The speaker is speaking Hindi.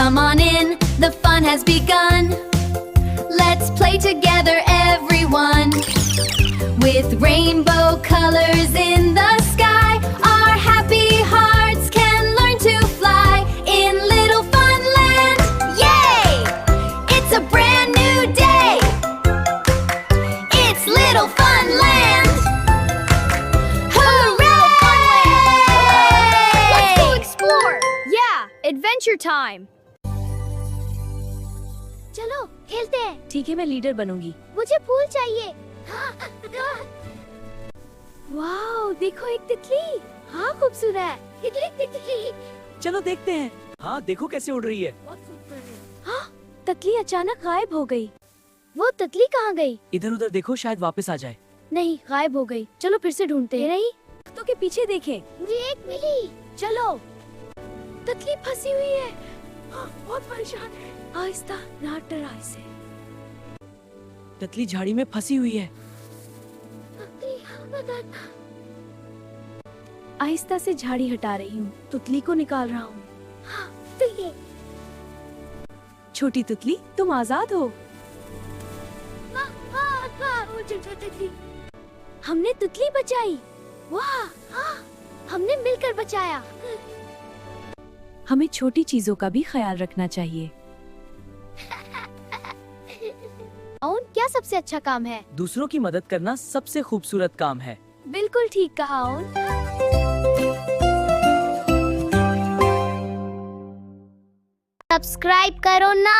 Come on in, the fun has begun. Let's play together, everyone. With rainbow colors in the sky, our happy hearts can learn to fly in Little Fun Land. Yay! It's a brand new day. It's Little Fun Land. Hooray! Let's go explore. Yeah, adventure time. चलो खेलते हैं। ठीक है, मैं लीडर बनूंगी। मुझे फूल चाहिए। वाओ, देखो एक तितली। हाँ, खूबसूरत। तितली। चलो देखते हैं। हाँ, देखो कैसे उड़ रही है। हाँ, तितली अचानक गायब हो गई। वो तितली कहाँ गई? इधर उधर देखो, शायद वापस आ जाए। नहीं, गायब हो गई। चलो फिर से ढूंढते हैं। नहीं, तो के पीछे देखें। मुझे एक मिली। चलो। तितली फंसी हुई है। हाँ, बहुत परेशान है। आहिस्ता, ना डरा इसे। तितली झाड़ी में फंसी हुई है। आहिस्ता से झाड़ी हटा रही हूँ। तितली को निकाल रहा हूँ। तो ये छोटी तितली, तुम आजाद हो। तितली। हमने तितली बचाई। वाह, हमने मिलकर बचाया। हमें छोटी चीजों का भी ख्याल रखना चाहिए। क्या सबसे अच्छा काम है? दूसरों की मदद करना सबसे खूबसूरत काम है। बिल्कुल ठीक कहा। सब्सक्राइब करो ना।